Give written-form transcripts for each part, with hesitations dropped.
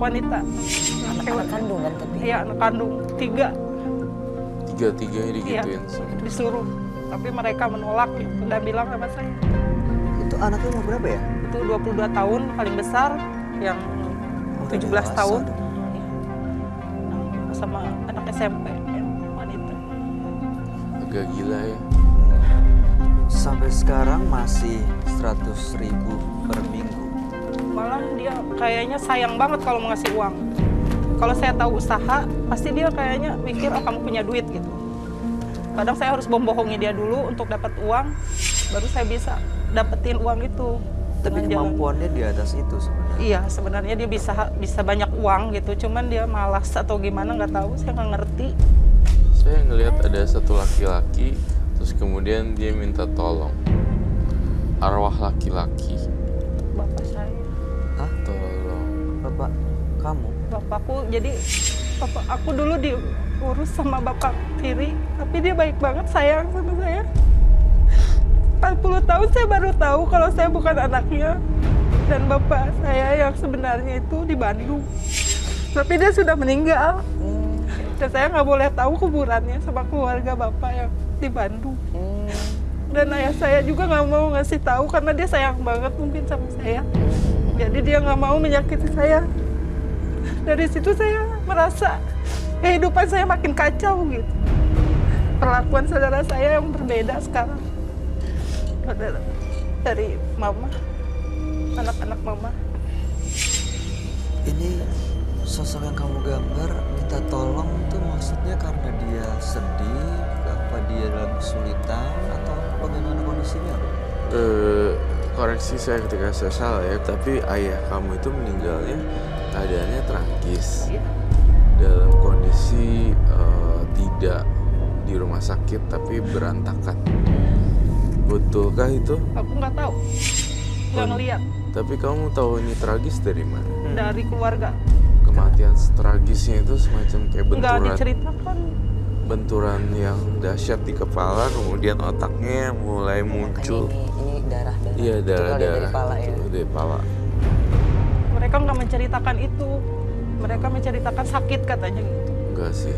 wanita. Anak kandung kan tapi? Iya, anak kandung, 3. Tiga-tiganya Iya, digituin semua. disuruh. Tapi mereka menolak gitu, dan bilang sama saya. Itu anaknya umur berapa ya? Itu 22 tahun, paling besar, yang Udah 17 dewasa tahun. dong. Sama anak SMP, yang wanita. Agak gila ya. Sampai sekarang masih 100.000 per minggu. Malah dia kayaknya sayang banget kalau mau ngasih uang. Kalau saya tahu usaha, pasti dia kayaknya mikir, oh kamu punya duit gitu. Kadang saya harus membohongi dia dulu untuk dapat uang, baru saya bisa dapetin uang itu. Tapi dengan jalan. kemampuannya di atas itu sebenarnya. Iya, sebenarnya dia bisa banyak uang gitu, cuman dia malas atau gimana nggak tahu, saya nggak ngerti. Saya ngelihat ada satu laki-laki, terus kemudian dia minta tolong. Arwah laki-laki. Bapak saya, Hah? Tolong. Bapak kamu? bapakku, jadi bapak aku dulu diurus sama bapak tiri, tapi dia baik banget, sayang sama saya. 40 tahun saya baru tahu kalau saya bukan anaknya. Dan bapak saya yang sebenarnya itu di Bandung. Tapi dia sudah meninggal. Dan saya nggak boleh tahu kuburannya sama keluarga bapak yang di Bandung. Dan ayah saya juga nggak mau ngasih tahu karena dia sayang banget mungkin sama saya. Jadi dia nggak mau menyakiti saya. Dari situ saya merasa kehidupan saya makin kacau gitu. Perlakuan saudara saya yang berbeda sekarang. Dari mama, anak-anak mama. Ini sosok yang kamu gambar minta tolong tuh maksudnya karena dia sedih, apa dia dalam kesulitan atau bagaimana kondisinya? Koreksi saya ketika saya salah ya, tapi ayah kamu itu meninggalnya keadaannya tragis. Iya. Dalam kondisi tidak di rumah sakit tapi berantakan. Betulkah itu? Aku nggak tahu, nggak ngeliat Tapi kamu tahu ini tragis dari mana? dari keluarga. Kematian tragisnya itu semacam kayak Nggak benturan, diceritakan. benturan yang dahsyat di kepala, kemudian otaknya mulai muncul. Ini darah. Iya, Itu kali darah-darah. dari pala ya. Itu dari pala. Mereka nggak menceritakan itu. Mereka menceritakan sakit katanya gitu. Enggak sih,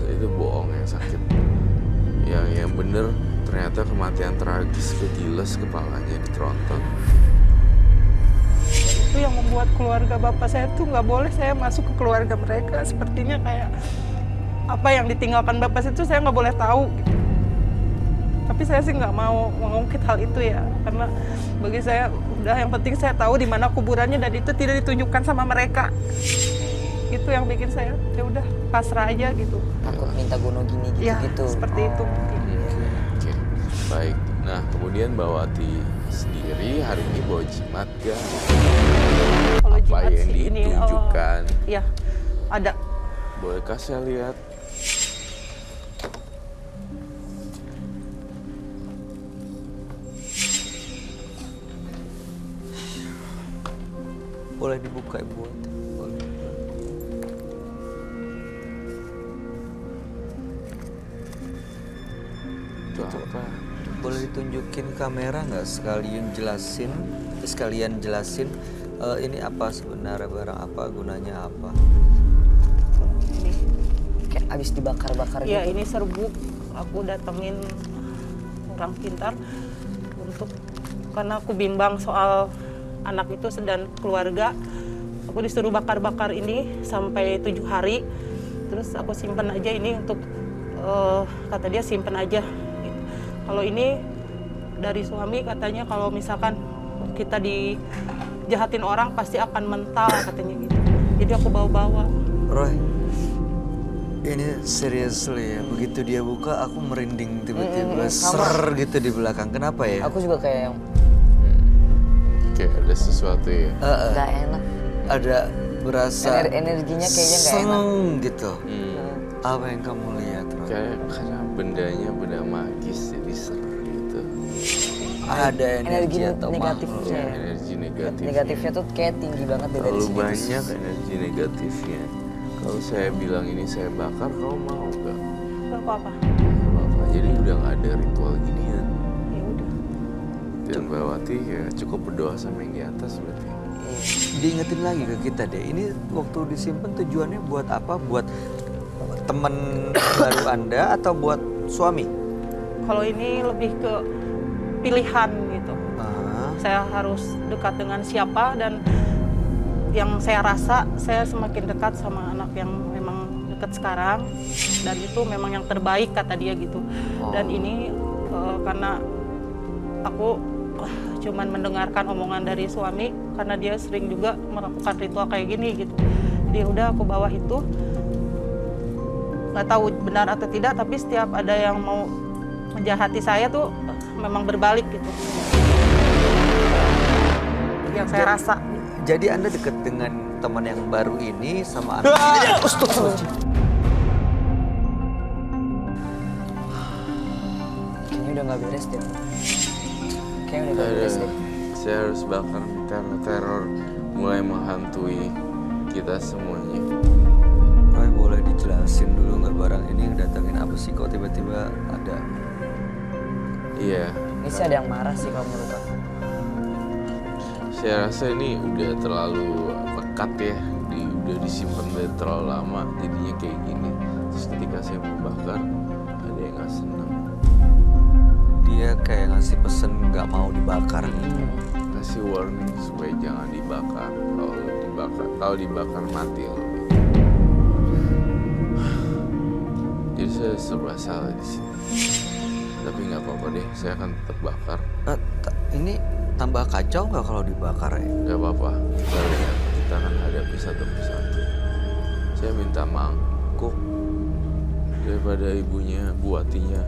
itu bohong yang sakit. Yang bener ternyata kematian tragis, kegiles kepalanya ditronton. Itu yang membuat keluarga bapak saya tuh nggak boleh saya masuk ke keluarga mereka. Sepertinya kayak apa yang ditinggalkan bapak itu saya nggak boleh tahu gitu. Tapi saya sih nggak mau mengungkit hal itu ya, karena bagi saya udah yang penting saya tahu di mana kuburannya dan itu tidak ditunjukkan sama mereka. Itu yang bikin saya ya udah pasrah aja gitu. Takut minta bunuh gini Ya, gitu-gitu. seperti itu mungkin. Oke, baik. Nah, kemudian Mbak Wati sendiri hari ini bawa jimat gak? Kalau Apa jimat yang sih ini, ditunjukkan? Iya, ada. Bolehkah saya lihat? Boleh dibuka Ibu? Boleh. Itu apa? Boleh ditunjukin kamera nggak sekalian jelasin ini apa sebenarnya, barang apa, gunanya apa? Ini. Kayak abis dibakar-bakar Ya, gitu. ini serbuk. Aku datengin orang pintar karena aku bimbang soal anak itu dan keluarga. Aku disuruh bakar-bakar ini sampai 7 hari. Terus aku simpen aja ini untuk kata dia simpen aja. Gitu. Kalau ini dari suami katanya kalau misalkan kita dijahatin orang pasti akan mental katanya gitu. Jadi aku bawa-bawa. Roy, ini seriously ya, begitu dia buka aku merinding tiba-tiba ser gitu di belakang. Kenapa ya? Aku juga kayak yang Kayak ada sesuatu ya? gak enak. Ada berasa Energinya kayaknya gak enak. seneng gitu. Hmm. Apa yang kamu lihat, Roy? Kayak karena bendanya benda magis jadi ser gitu. Ada energi Energi atau negatifnya. makhluk? Ya, energi negatifnya. Negatifnya tuh kayak tinggi banget dari Terlalu sini. banyak energi negatifnya. Kalau saya bilang ini saya bakar, kamu mau gak? Gak apa-apa. Apa-apa. Jadi udah gak ada ritual ginian. Ya udah. Dan Mbak Wati ya cukup berdoa sama yang di atas berarti. diingetin lagi ke kita deh. Ini waktu disimpan tujuannya buat apa? Buat teman baru Anda atau buat suami? Kalau ini lebih ke pilihan gitu. Ah, Saya harus dekat dengan siapa, dan yang saya rasa saya semakin dekat sama anak yang memang dekat sekarang, dan itu memang yang terbaik kata dia gitu. Dan ini karena aku cuman mendengarkan omongan dari suami, karena dia sering juga melakukan ritual kayak gini gitu. Jadi udah aku bawa itu, nggak tahu benar atau tidak, tapi setiap ada yang mau menjahati saya tuh memang berbalik gitu. Yang saya rasa. jadi Anda deket dengan teman yang baru ini sama anak ini. Kayaknya udah nggak beres deh. Kayaknya udah nggak beres deh. Saya harus bakar. Teror mulai menghantui kita semuanya. Roy, boleh dijelasin dulu nggak barang ini yang datangin apa sih? Kok tiba-tiba ada? Iya, Ini sih ada yang marah sih kalau menurut aku. saya rasa ini udah terlalu pekat ya. Udah disimpan dari terlalu lama, jadinya kayak gini. Terus ketika saya mau bakar, ada yang nggak senang. Dia kayak ngasih pesen nggak mau dibakar gitu. Kasih warning supaya jangan dibakar. Kalau dibakar mati loh. Jadi saya serba salah di sini. Tapi nggak apa-apa deh, saya akan tetap bakar. Ini tambah kacau nggak kalau dibakar ya? Nggak apa-apa, kita lihat, kita akan hadapi satu persatu. Saya minta mangkuk daripada ibunya, buatinya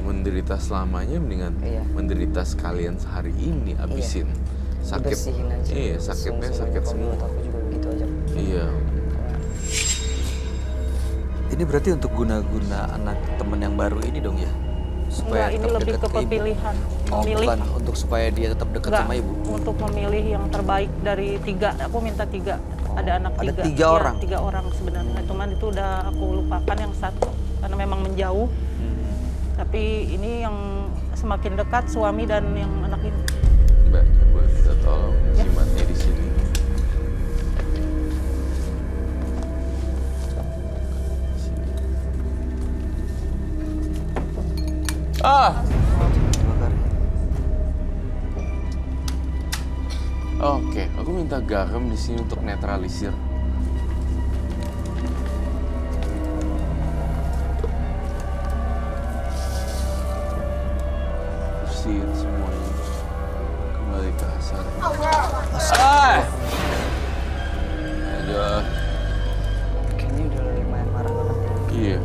menderita selamanya, mendingan Iya. menderita sekalian sehari ini, abisin. Sakit, Dibersihin aja. iya sakitnya sakit Kalau semua. menurut aku juga begitu aja. Iya, Ini berarti untuk guna-guna anak teman yang baru ini dong ya? Enggak, ini tetap lebih dekat ke ibu. pemilihan. Oh, Memilih. bukan untuk supaya dia tetap dekat Enggak, sama ibu. untuk memilih yang terbaik dari 3. Aku minta 3. Ada anak ada 3. 3 orang? 3 orang sebenarnya. Cuman itu udah aku lupakan yang satu karena memang menjauh. Tapi ini yang semakin dekat, suami dan yang anak ini. mbaknya boleh minta tolong jimatnya di sini. Dibakar. Oke, aku minta garam di sini untuk netralisir. Bersihin semuanya. Kembali ke asal. Aduh, Kayaknya udah lumayan marah banget. iya.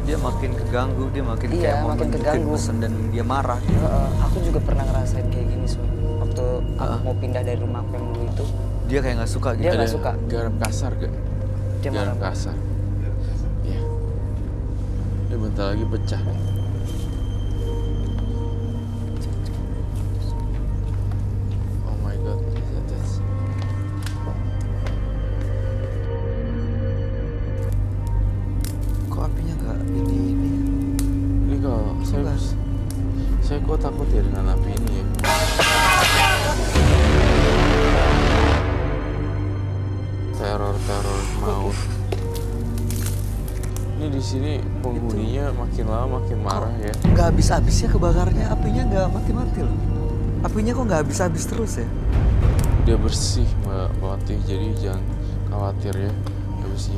Dia makin keganggu, dia makin Iya, kayak mau makin nunjukin keganggu. pesen dan dia marah. Aku juga pernah ngerasain kayak gini sih. Waktu aku mau pindah dari rumah aku yang dulu itu, Dia kayak nggak suka gitu. Dia nggak Ada suka. garam kasar gak? dia Garam marah. kasar. Iya. Ini bentar lagi pecah nih. Oh my god, what is that? Kok apinya nggak ini? Ini kalau saya kok takut ya dengan api ini ya. Teror maut. Ini di sini penghuninya makin lama makin marah ya. Nggak habis-habis ya kebakarnya, apinya nggak mati-mati loh. Apinya kok nggak habis-habis terus ya? Dia bersih Mbak Wati, jadi jangan khawatir ya. Dia bersih.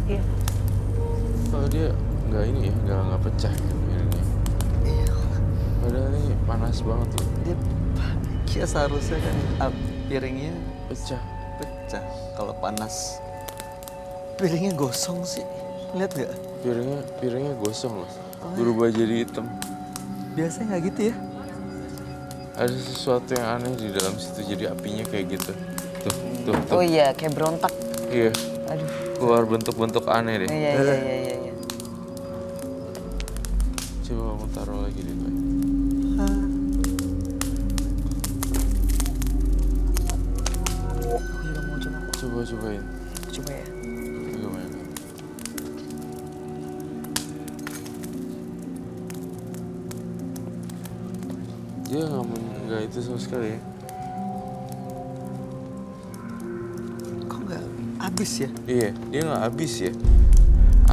Iya. Kalau dia nggak ini ya, nggak pecah ya piringnya. Iya. Padahal ini panas banget loh. Dia ya seharusnya kan piringnya Pecah. pecah kalau panas. Piringnya gosong sih, lihat nggak? Piringnya gosong loh. Berubah jadi hitam. Biasanya nggak gitu ya? Ada sesuatu yang aneh di dalam situ, jadi apinya kayak gitu. Tuh. Oh iya, kayak berontak. Iya, Aduh. keluar bentuk-bentuk aneh deh. Iya. Coba kamu taruh lagi di gue. Aku juga mau coba. Cobain. Coba ya. Gimana? Dia nggak itu sama sekali ya. habis ya? Iya, dia nggak habis ya.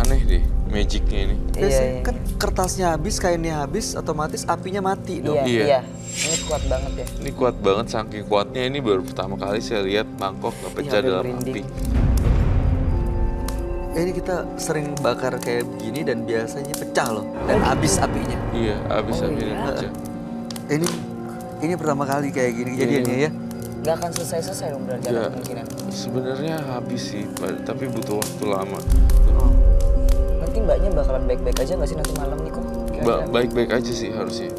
Aneh deh magicnya ini. Biasanya kan kertasnya habis, kainnya habis, otomatis apinya mati dong. Iya. Ini kuat banget ya. Ini kuat banget, saking kuatnya ini baru pertama kali saya lihat mangkok kepecah Iya, dalam merinding. api. Ini kita sering bakar kayak begini dan biasanya pecah loh. Dan habis apinya. Iya, habis api dan iya. pecah. Ini pertama kali kayak gini kejadiannya ya. Nggak akan selesai dong berarti ada Ya, kemungkinan. sebenarnya habis sih, tapi butuh waktu lama. Nanti mbaknya bakalan baik-baik aja nggak sih nanti malam nih kok? Kira-kira. Baik-baik aja sih harusnya.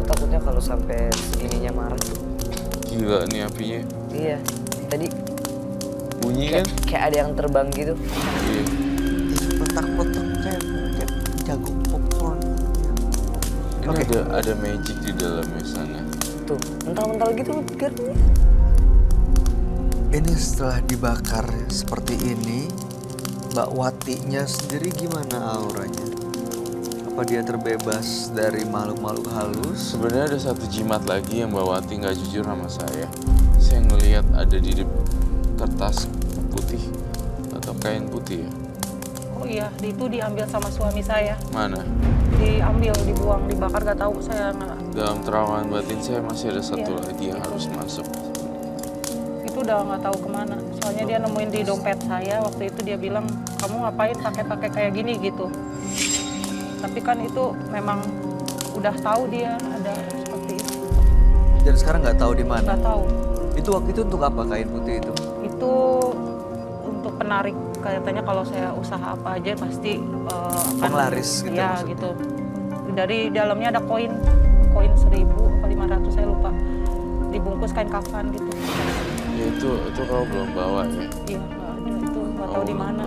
Takutnya kalau sampai segininya marah tuh. Gila nih apinya. Iya. Tadi Bunyi kan? kayak ada yang terbang gitu. Iya. Petak-petak kayak jagung popcorn. Ini ada magic di dalamnya sana. Tuh, mental-mental gitu garnya. Ini setelah dibakar seperti ini, Mbak Watinya sendiri gimana auranya? Apa dia terbebas dari makhluk-makhluk halus? Sebenarnya ada satu jimat lagi yang Mbak Wati nggak jujur sama saya. Saya ngelihat ada di kertas putih atau kain putih ya. Oh iya, itu diambil sama suami saya. Mana? Diambil, dibuang, dibakar, gak tahu saya nggak. Dalam terawangan batin saya masih ada satu Iya. lagi yang harus masuk. Itu udah nggak tahu kemana. Soalnya dia nemuin di dompet saya. Waktu itu dia bilang, kamu ngapain pakai kayak gini gitu. Tapi kan itu memang udah tahu dia ada seperti itu. Dan sekarang nggak tahu di mana. Nggak tahu. Itu waktu itu untuk apa kain putih itu? Itu untuk penarik. Katanya kalau saya usaha apa aja pasti akan Penglaris gitu ya maksudnya. gitu. Dari dalamnya ada koin 1.000 atau 500 saya lupa. Dibungkus kain kafan gitu. Ya itu kalau belum bawa ya. Iya nggak ada itu nggak tahu di mana.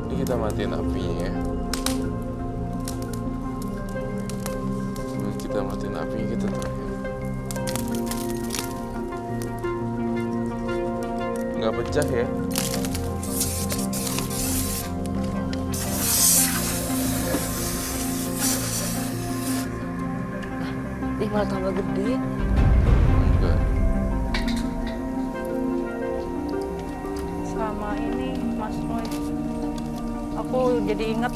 Ini kita matiin apinya ya. Sebelum kita matiin apinya kita terakhir. Nggak pecah ya. Ih malah tambah gede. Enggak. Sama ini Mas Roy, aku jadi ingat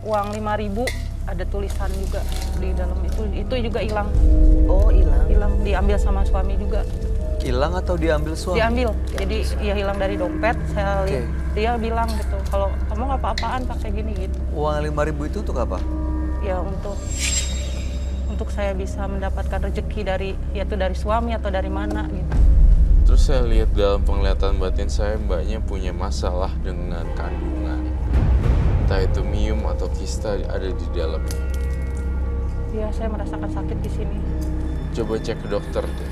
uang 5.000 ada tulisan juga di dalam itu juga hilang Oh hilang. diambil sama suami juga. Hilang atau diambil suami? Diambil, jadi ia hilang dari dompet. Saya Oke. dia bilang gitu, kalau kamu nggak apa-apaan pakai gini gitu. Uang 5.000 itu untuk apa? Ya untuk saya bisa mendapatkan rezeki dari suami atau dari mana gitu. Terus saya lihat dalam penglihatan batin saya mbaknya punya masalah dengan kandungan. Entah itu mium atau kista ada di dalamnya. Ya saya merasakan sakit di sini. Coba cek ke dokter deh.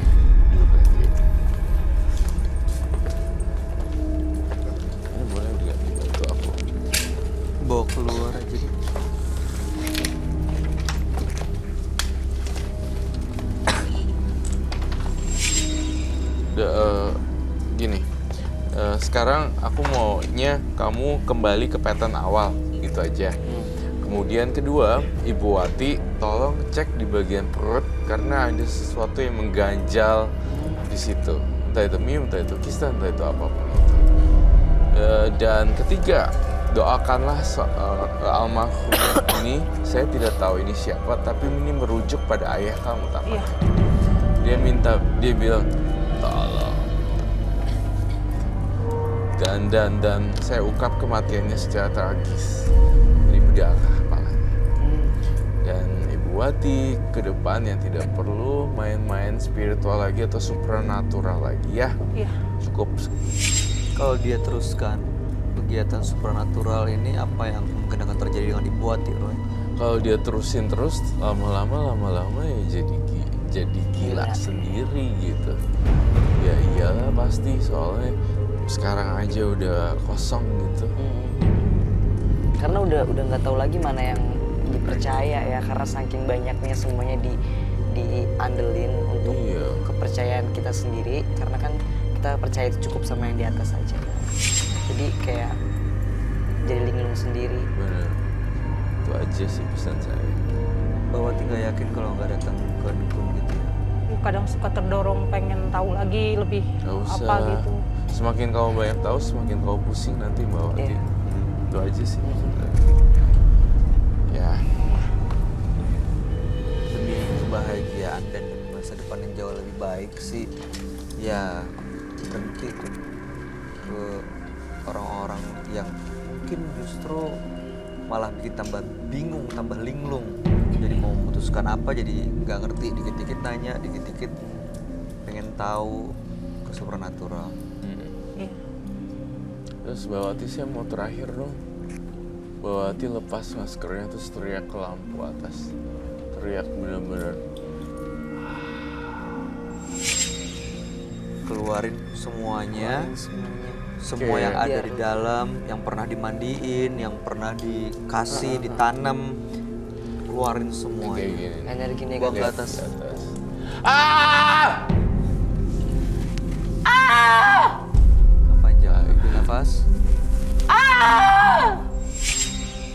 Duduk lagi. Ini boleh nggak dibantu aku? Bawa keluar aja deh. Gini, sekarang aku maunya kamu kembali ke pattern awal, gitu aja. Kemudian kedua, Ibu Wati tolong cek di bagian perut karena ada sesuatu yang mengganjal di situ. Entah itu mium, entah itu kista, entah itu apapun itu. Dan ketiga, doakanlah almarhum ini. Saya tidak tahu ini siapa, tapi ini merujuk pada ayah kamu, tampaknya. Iya. Dia bilang, tolong. Dan saya ungkap kematiannya secara tragis. Jadi berdarah kepalanya. Dan Ibu Wati ke depan yang tidak perlu main-main spiritual lagi atau supranatural lagi ya. Iya. Cukup. Kalau dia teruskan kegiatan supranatural ini, apa yang mungkin akan terjadi dengan Ibu Wati, Roy? Kalau dia terusin terus lama-lama ya jadi gila sendiri gitu. Ya iyalah pasti, soalnya sekarang aja udah kosong gitu. Karena udah nggak tahu lagi mana yang dipercaya ya, karena saking banyaknya semuanya diandelin untuk Iya. kepercayaan kita sendiri, karena kan kita percaya itu cukup sama yang di atas aja. Jadi kayak jadi linglung sendiri. Bener. Itu aja sih pesan saya. Mbak Wati nggak yakin kalau nggak datang ke dukun gitu ya? kadang suka terdorong pengen tahu lagi lebih Gak usah. apa gitu. Semakin kamu banyak tahu, semakin kamu pusing nanti Mbak Wati. Iya. Itu aja sih sebenarnya. Ya, Demi kebahagiaan dan demi masa depan yang jauh lebih baik sih, ya berhenti tuh ke orang-orang yang mungkin justru malah bikin tambah bingung, tambah linglung. Jadi mau memutuskan apa jadi nggak ngerti, dikit-dikit nanya, dikit-dikit pengen tahu ke supernatural. Iya. terus Mbak Wati saya mau terakhir dong. Mbak Wati lepas maskernya terus teriak ke lampu atas. Teriak bener-bener. Keluarin semuanya, Semuanya. semua Oke. yang ada Biar- di dalam, yang pernah dimandiin, yang pernah dikasih, ditanam, keluarin Kayak semuanya. gini. Energi Buang negatif. ke atas. Di atas. Panjang, ambil nafas.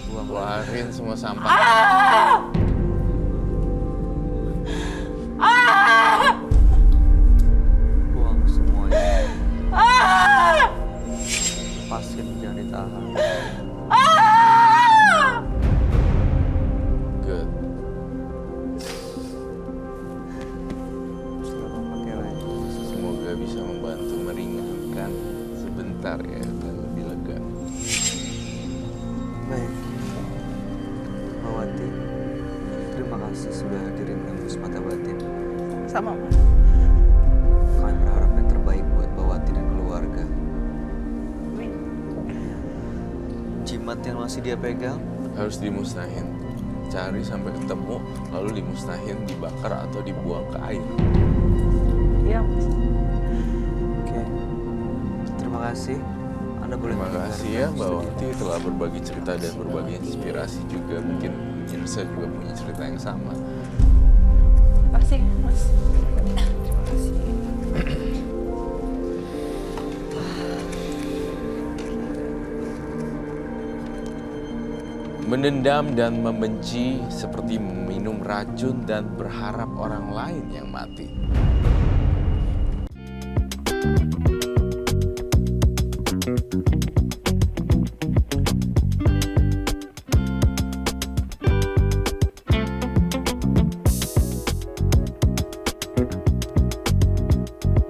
Buang lagi. Keluarin semua sampah. Buang semuanya. Lepasin, jangan ditahan. Good. Selamat pakai lagi. Semoga bisa membantu meringankan sebentar ya dan lebih lega. Baik, Mbak Wati, terima kasih sudah hadirin Tembus Mata Batin. Sama. Kami berharap yang terbaik buat Mbak Wati dan keluarga. Jimat yang masih dia pegang, Harus dimusnahin. Cari sampai ketemu, lalu dimusnahin, dibakar atau dibuang ke air. Iya, Mas. oke. Terima kasih. Anda boleh Terima tinggal kasih di ya dalam Mbak studio. Wati telah berbagi cerita dan berbagi inspirasi juga. Mungkin Irsa juga punya cerita yang sama. Makasih, Mas. Terima kasih. Mendendam dan membenci seperti minum racun dan berharap orang lain yang mati.